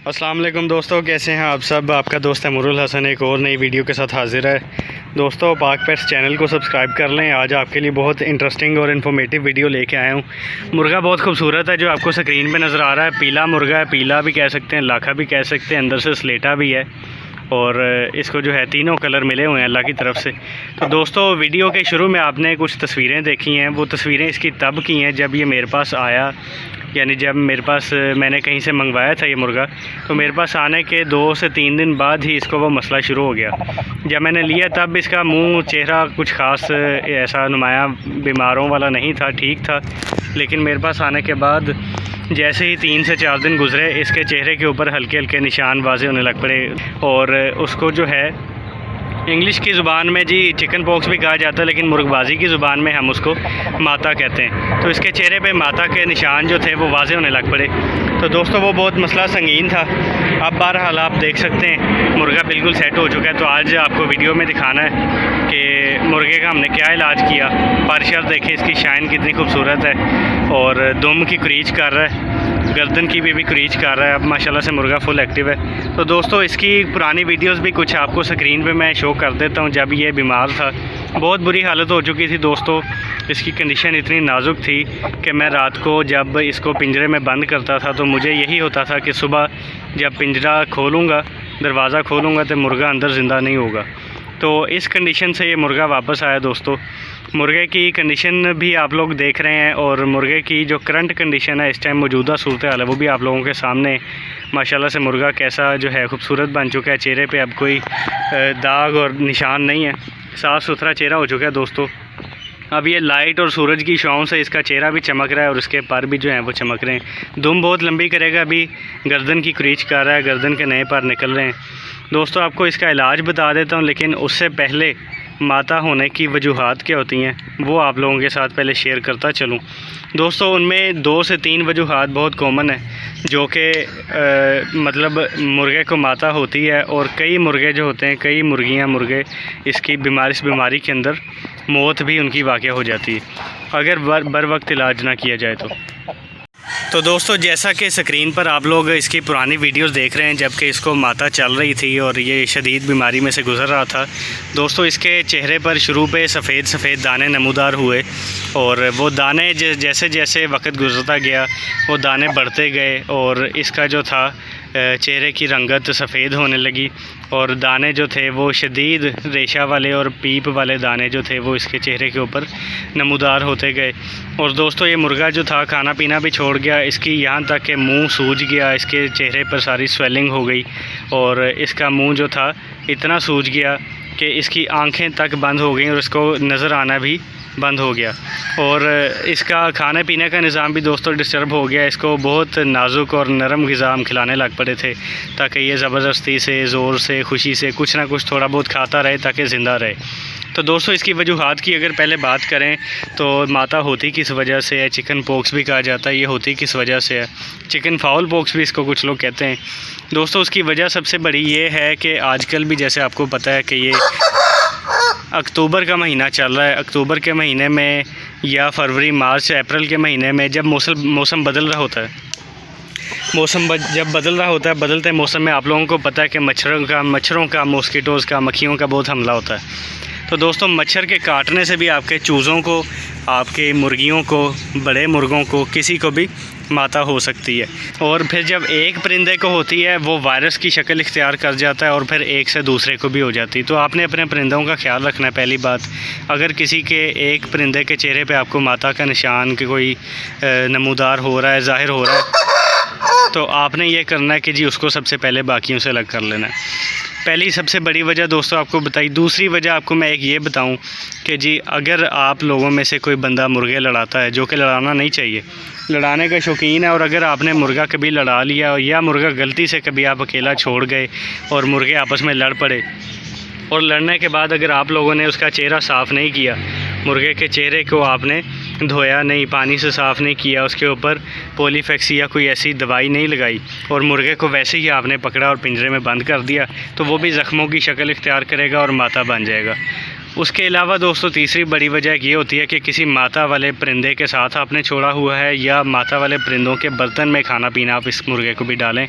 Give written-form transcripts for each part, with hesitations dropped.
अस्सलाम वालेकुम दोस्तों, कैसे हैं आप सब। आपका दोस्त अमरुल हसन एक और नई वीडियो के साथ हाजिर है। दोस्तों, पाक पेट्स चैनल को सब्सक्राइब कर लें। आज आपके लिए बहुत इंटरेस्टिंग और इन्फॉर्मेटिव वीडियो लेके आया हूँ। मुर्गा बहुत खूबसूरत है जो आपको स्क्रीन पे नज़र आ रहा है। पीला मुर्गा है, पीला भी कह सकते हैं, लाखा भी कह सकते हैं, अंदर से स्लेटा भी है और इसको जो है तीनों कलर मिले हुए हैं अल्लाह की तरफ से। तो दोस्तों, वीडियो के शुरू में आपने कुछ तस्वीरें देखी हैं। वो तस्वीरें इसकी तब की हैं जब ये मेरे पास आया, यानी जब मेरे पास मैंने कहीं से मंगवाया था ये मुर्गा। तो मेरे पास आने के 2 से 3 दिन बाद ही इसको वो मसला शुरू हो गया। जब मैंने लिया तब इसका मुंह चेहरा कुछ ख़ास ऐसा नुमाया बीमारों वाला नहीं था, ठीक था। लेकिन मेरे पास आने के बाद जैसे ही 3 से 4 दिन गुजरे, इसके चेहरे के ऊपर हल्के हल्के निशान वाज़े होने लग पड़े और उसको जो है इंग्लिश की ज़ुबान में जी चिकन पॉक्स भी कहा जाता है, लेकिन मुर्गबाजी की ज़ुबान में हम उसको माता कहते हैं। तो इसके चेहरे पे माता के निशान जो थे वो वाज़े होने लग पड़े। तो दोस्तों, वो बहुत मसला संगीन था। अब बहरहाल आप देख सकते हैं मुर्गा बिल्कुल सेट हो चुका है। तो आज आपको वीडियो में दिखाना है कि मुर्गे का हमने क्या इलाज किया। परशर देखें, इसकी शाइन कितनी खूबसूरत है और दुम की क्रीच कर रहा है, गर्दन की भी क्रीच कर रहा है। अब माशाल्लाह से मुर्गा फुल एक्टिव है। तो दोस्तों, इसकी पुरानी वीडियोस भी कुछ आपको स्क्रीन पे मैं शो कर देता हूँ। जब ये बीमार था, बहुत बुरी हालत हो चुकी थी दोस्तों। इसकी कंडीशन इतनी नाजुक थी कि मैं रात को जब इसको पिंजरे में बंद करता था तो मुझे यही होता था कि सुबह जब पिंजरा खोलूँगा, दरवाज़ा खोलूँगा तो मुर्गा अंदर ज़िंदा नहीं होगा। तो इस कंडीशन से ये मुर्गा वापस आया। दोस्तों, मुर्गे की कंडीशन भी आप लोग देख रहे हैं और मुर्गे की जो करंट कंडीशन है, इस टाइम मौजूदा सूरत हाल है, वो भी आप लोगों के सामने। माशाल्लाह से मुर्गा कैसा जो है खूबसूरत बन चुका है। चेहरे पे अब कोई दाग और निशान नहीं है, साफ़ सुथरा चेहरा हो चुका है दोस्तों। अब ये लाइट और सूरज की छाँव से इसका चेहरा भी चमक रहा है और उसके पर भी जो हैं वो चमक रहे हैं। दुम बहुत लंबी करेगा। अभी गर्दन की क्रीच कर रहा है, गर्दन के नए पर निकल रहे हैं। दोस्तों, आपको इसका इलाज बता देता हूँ, लेकिन उससे पहले माता होने की वजूहात क्या होती हैं वो आप लोगों के साथ पहले शेयर करता चलूँ। दोस्तों, उनमें 2 से 3 वजूहात बहुत कॉमन है जो कि मतलब मुर्गे को माता होती है। और कई मुर्गे जो होते हैं, कई मुर्गियां मुर्गे इसकी इस बीमारी के अंदर मौत भी उनकी वाक़या हो जाती है अगर बर वक्त इलाज ना किया जाए तो दोस्तों, जैसा कि स्क्रीन पर आप लोग इसकी पुरानी वीडियोस देख रहे हैं जबकि इसको माता चल रही थी और ये शदीद बीमारी में से गुज़र रहा था। दोस्तों, इसके चेहरे पर शुरू पे सफ़ेद सफ़ेद दाने नमूदार हुए और वो दाने जैसे जैसे वक्त गुजरता गया वो दाने बढ़ते गए और इसका जो था चेहरे की रंगत सफ़ेद होने लगी और दाने जो थे वो शदीद रेशा वाले और पीप वाले दाने जो थे वो इसके चेहरे के ऊपर नमूदार होते गए। और दोस्तों, ये मुर्गा जो था खाना पीना भी छोड़ गया। इसकी यहाँ तक कि मुंह सूज गया, इसके चेहरे पर सारी स्वेलिंग हो गई और इसका मुंह जो था इतना सूज गया कि इसकी आंखें तक बंद हो गई और इसको नज़र आना भी बंद हो गया। और इसका खाने पीने का निज़ाम भी दोस्तों डिस्टर्ब हो गया। इसको बहुत नाजुक और नरम ग़िज़ा हम खिलाने लग पड़े थे ताकि ये ज़बरदस्ती से, ज़ोर से, खुशी से कुछ ना कुछ थोड़ा बहुत खाता रहे ताकि ज़िंदा रहे। तो दोस्तों, इसकी वजूहात की अगर पहले बात करें तो माता होती किस वजह से है, चिकन पॉक्स भी कहा जाता है, ये होती किस वजह से है, चिकन फाउल पॉक्स भी इसको कुछ लोग कहते हैं। दोस्तों, उसकी वजह सबसे बड़ी ये है कि आजकल भी जैसे आपको पता है कि ये अक्टूबर का महीना चल रहा है। अक्टूबर के महीने में या फरवरी, मार्च, अप्रैल के महीने में जब मौसम बदल रहा होता है, जब बदल रहा होता है, बदलते मौसम में आप लोगों को पता है कि मच्छरों का मॉस्किटोज़ का, मक्खियों का बहुत हमला होता है। तो दोस्तों, मच्छर के काटने से भी आपके चूज़ों को, आपके मुर्गियों को, बड़े मुर्गों को, किसी को भी माता हो सकती है। और फिर जब एक परिंदे को होती है वो वायरस की शक्ल इख्तियार कर जाता है और फिर एक से दूसरे को भी हो जाती है। तो आपने अपने परिंदों का ख्याल रखना है। पहली बात, अगर किसी के एक परिंदे के चेहरे पे आपको माता का निशान कि कोई नमूदार हो रहा है, ज़ाहिर हो रहा है, तो आपने ये करना है कि जी उसको सबसे पहले बाकियों से अलग कर लेना है। पहली सबसे बड़ी वजह दोस्तों आपको बताई। दूसरी वजह आपको मैं एक ये बताऊं कि जी अगर आप लोगों में से कोई बंदा मुर्गे लड़ाता है, जो कि लड़ाना नहीं चाहिए, लड़ाने का शौकीन है, और अगर आपने मुर्गा कभी लड़ा लिया या मुर्गा गलती से कभी आप अकेला छोड़ गए और मुर्गे आपस में लड़ पड़े और लड़ने के बाद अगर आप लोगों ने उसका चेहरा साफ़ नहीं किया, मुर्गे के चेहरे को आपने धोया नहीं, पानी से साफ़ नहीं किया, उसके ऊपर पॉलीफेक्स या कोई ऐसी दवाई नहीं लगाई और मुर्गे को वैसे ही आपने पकड़ा और पिंजरे में बंद कर दिया, तो वो भी ज़ख्मों की शक्ल इख्तियार करेगा और माता बन जाएगा। उसके अलावा दोस्तों तीसरी बड़ी वजह ये होती है कि किसी माता वाले परिंदे के साथ आपने छोड़ा हुआ है, या माता वाले परिंदों के बर्तन में खाना पीना आप इस मुर्गे को भी डालें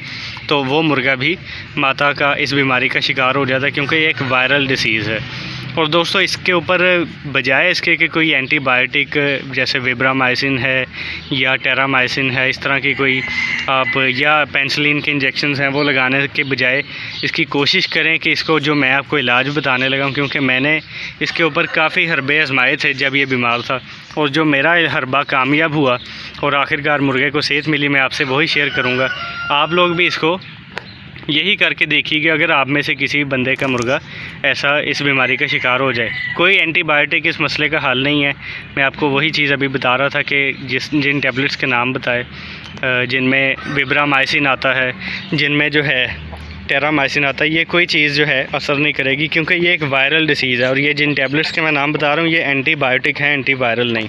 तो वो मुर्गा भी माता का इस बीमारी का शिकार हो जाता है, क्योंकि ये एक वायरल डिसीज़ है। और दोस्तों इसके ऊपर बजाय इसके कि कोई एंटीबायोटिक जैसे विब्रामाइसिन है या टेरामाइसिन है, इस तरह की कोई आप या पेनिसिलिन के इंजेक्शंस हैं वो लगाने के बजाय इसकी कोशिश करें कि इसको जो मैं आपको इलाज बताने लगा हूँ, क्योंकि मैंने इसके ऊपर काफ़ी हरबे आजमाए थे जब ये बीमार था, और जो मेरा हरबा कामयाब हुआ और आखिरकार मुर्गे को सेहत मिली, मैं आपसे वही शेयर करूँगा। आप लोग भी इसको यही करके देखिए कि अगर आप में से किसी बंदे का मुर्गा ऐसा इस बीमारी का शिकार हो जाए। कोई एंटीबायोटिक इस मसले का हल नहीं है। मैं आपको वही चीज़ अभी बता रहा था कि जिन टैबलेट्स के नाम बताए, जिनमें विब्रामाइसिन आता है, जिनमें जो है टेरामाइसिन आता है, ये कोई चीज़ जो है असर नहीं करेगी, क्योंकि ये एक वायरल डिसीज़ है। और ये जिन टैबलेट्स के मैं नाम बता रहा हूँ ये एंटीबायोटिक हैं, एंटीवायरल नहीं।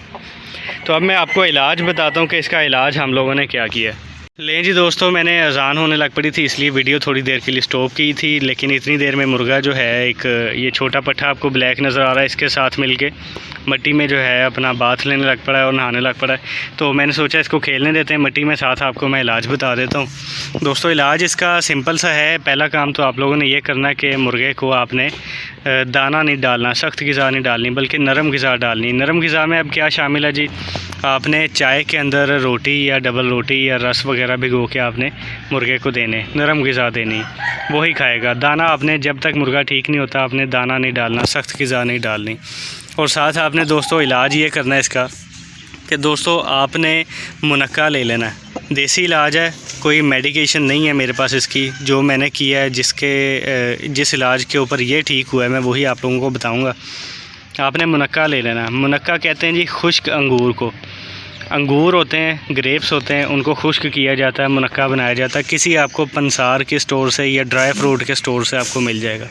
तो अब मैं आपको इलाज बताता हूँ कि इसका इलाज हम लोगों ने क्या किया है। लें जी दोस्तों, मैंने अज़ान होने लग पड़ी थी इसलिए वीडियो थोड़ी देर के लिए स्टॉप की थी, लेकिन इतनी देर में मुर्गा जो है एक ये छोटा पट्ठा आपको ब्लैक नज़र आ रहा है, इसके साथ मिलके मिट्टी में जो है अपना बाथ लेने लग पड़ा है और नहाने लग पड़ा है। तो मैंने सोचा इसको खेलने देते हैं मिट्टी में, साथ आपको मैं इलाज बता देता हूँ। दोस्तों इलाज इसका सिंपल सा है। पहला काम तो आप लोगों ने ये करना है कि मुर्गे को आपने दाना नहीं डालना, सख्त ग़िज़ा नहीं डालनी, बल्कि नरम ग़िज़ा डालनी। नरम ग़िज़ा में अब क्या शामिल है जी, आपने चाय के अंदर रोटी या डबल रोटी या रस वगैरह भिगो के आपने मुर्गे को देने, नरम ग़िज़ा देनी, वही खाएगा। दाना आपने जब तक मुर्गा ठीक नहीं होता आपने दाना नहीं डालना, सख्त ग़िज़ा नहीं डालनी। और साथ आपने दोस्तों इलाज ये करना है इसका कि दोस्तों आपने मुनक्का ले लेना है। देसी इलाज है, कोई मेडिकेशन नहीं है मेरे पास इसकी। जो मैंने किया है, जिस इलाज के ऊपर ये ठीक हुआ है, मैं वही आप लोगों को बताऊंगा। आपने मुनक्का ले लेना। मुनक्का कहते हैं जी खुश्क अंगूर को। अंगूर होते हैं, ग्रेप्स होते हैं, उनको खुश्क किया जाता है, मुनक्का बनाया जाता है। किसी आपको पंसार के स्टोर से या ड्राई फ्रूट के स्टोर से आपको मिल जाएगा।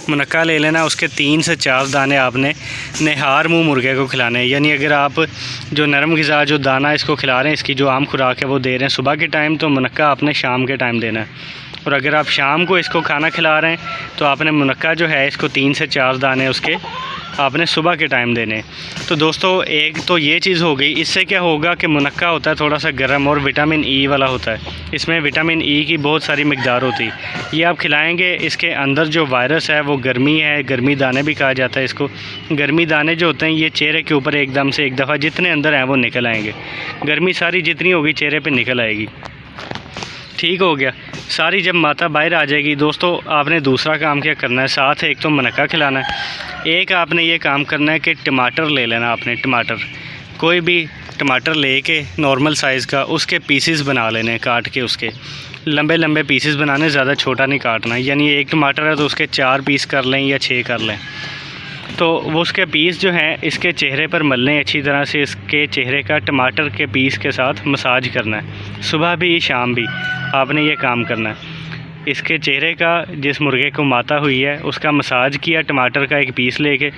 मुनक्का ले लेना, उसके 3 से 4 दाने आपने निहार मुँह मुर्गे को खिलाने हैं। यानी अगर आप जो नरम ग़िज़ा जो दाना इसको खिला रहे हैं, इसकी जो आम खुराक है वो दे रहे हैं सुबह के टाइम, तो मुनक्का आपने शाम के टाइम देना है। और अगर आप शाम को इसको खाना खिला रहे हैं तो आपने मुनक्का जो है इसको 3 से 4 दाने उसके आपने सुबह के टाइम देने। तो दोस्तों एक तो ये चीज़ हो गई। इससे क्या होगा कि मुनक्का होता है थोड़ा सा गर्म और विटामिन ई वाला होता है, इसमें विटामिन ई की बहुत सारी मिकदार होती है। ये आप खिलाएंगे, इसके अंदर जो वायरस है वो गर्मी है, गर्मी दाने भी कहा जाता है इसको। गर्मी दाने जो होते हैं ये चेहरे के ऊपर एकदम से एक दफ़ा जितने अंदर हैं वो निकल आएंगे। गर्मी सारी जितनी होगी चेहरे पर निकल आएगी। ठीक हो गया, सारी जब माता बाहर आ जाएगी दोस्तों, आपने दूसरा काम क्या करना है, साथ एक तो मुनक्का खिलाना है, एक आपने ये काम करना है कि टमाटर ले लेना। आपने टमाटर, कोई भी टमाटर लेके नॉर्मल साइज़ का उसके पीसेस बना लेने, काट के उसके लंबे लंबे पीसेस बनाने, ज़्यादा छोटा नहीं काटना। यानी एक टमाटर है तो उसके 4 पीस कर लें या 6 कर लें। तो वो उसके पीस जो हैं इसके चेहरे पर मलने, अच्छी तरह से इसके चेहरे का टमाटर के पीस के साथ मसाज करना है। सुबह भी शाम भी आपने ये काम करना है। इसके चेहरे का, जिस मुर्गे को माता हुई है उसका मसाज किया, टमाटर का एक पीस लेके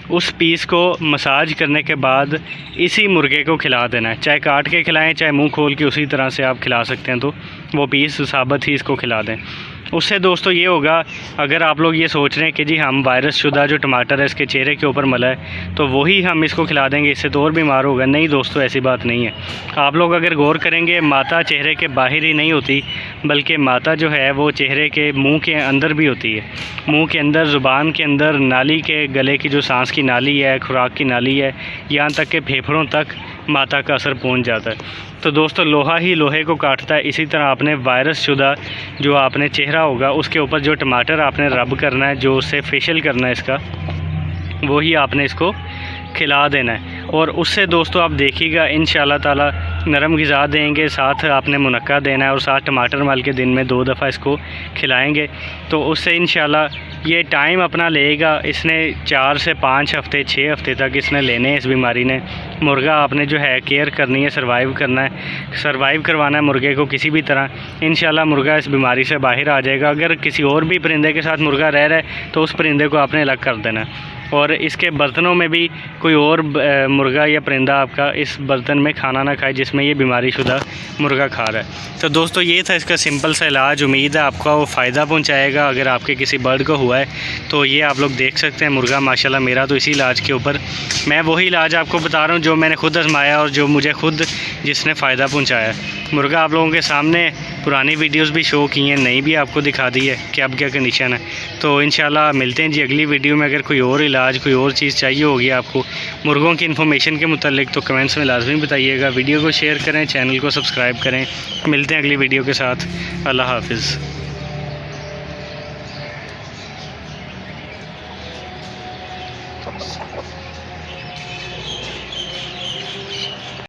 उस पीस को मसाज करने के बाद इसी मुर्गे को खिला देना है। चाहे काट के खिलाएं, चाहे मुंह खोल के उसी तरह से आप खिला सकते हैं। तो वो पीस साबुत ही इसको खिला दें। उससे दोस्तों ये होगा, अगर आप लोग ये सोच रहे हैं कि जी हम वायरस शुदा जो टमाटर है इसके चेहरे के ऊपर मला है तो वही हम इसको खिला देंगे, इससे तो और बीमार होगा, नहीं दोस्तों ऐसी बात नहीं है। आप लोग अगर गौर करेंगे, माता चेहरे के बाहर ही नहीं होती, बल्कि माता जो है वो चेहरे के मुंह के अंदर भी होती है। मुंह के अंदर, ज़ुबान के अंदर, नाली के गले की जो सांस की नाली है, खुराक की नाली है, यहाँ तक के फेफड़ों तक माता का असर पहुँच जाता है। तो दोस्तों लोहा ही लोहे को काटता है। इसी तरह आपने वायरस शुदा जो आपने चेहरा होगा उसके ऊपर जो टमाटर आपने रब करना है, जो उससे फेशियल करना है इसका, वही आपने इसको खिला देना है। और उससे दोस्तों आप देखिएगा इंशाल्लाह ताला नरम ग़िज़ा देंगे, साथ आपने मुनक्का देना है और साथ टमाटर माल के दिन में 2 दफ़ा इसको खिलाएंगे। तो उससे इंशाल्लाह ये टाइम अपना लेगा। इसने 4 से 5 हफ़्ते 6 हफ़्ते तक इसने लेने हैं इस बीमारी ने। मुर्गा आपने जो है केयर करनी है, सर्वाइव करना है, सर्वाइव करवाना है मुर्गे को किसी भी तरह। इंशाल्लाह मुर्गा इस बीमारी से बाहर आ जाएगा। अगर किसी और भी परिंदे के साथ मुर्गा रह रहा है तो उस परिंदे को आपने अलग कर देना है। और इसके बर्तनों में भी कोई और मुर्गा या परिंदा आपका इस बर्तन में खाना ना खाए जिसमें ये बीमारी शुदा मुर्गा खा रहा है। तो दोस्तों ये था इसका सिंपल सा इलाज। उम्मीद है आपको वो फ़ायदा पहुंचाएगा। अगर आपके किसी बर्ड को हुआ है तो ये आप लोग देख सकते हैं मुर्गा माशाल्लाह मेरा तो इसी इलाज के ऊपर, मैं वही इलाज आपको बता रहा हूँ जो मैंने खुद आजमाया और जो मुझे खुद जिसने फ़ायदा पहुँचाया। मुर्गा आप लोगों के सामने पुरानी वीडियोस भी शो की हैं, नई भी आपको दिखा दी है कि अब क्या कंडीशन है। तो इंशाल्लाह मिलते हैं जी अगली वीडियो में। अगर कोई और इलाज कोई और चीज़ चाहिए होगी आपको मुर्गों की इन्फॉर्मेशन के मुतालिक तो कमेंट्स में लाजमी बताइएगा। वीडियो को शेयर करें, चैनल को सब्सक्राइब करें। मिलते हैं अगली वीडियो के साथ। अल्लाह हाफिज़।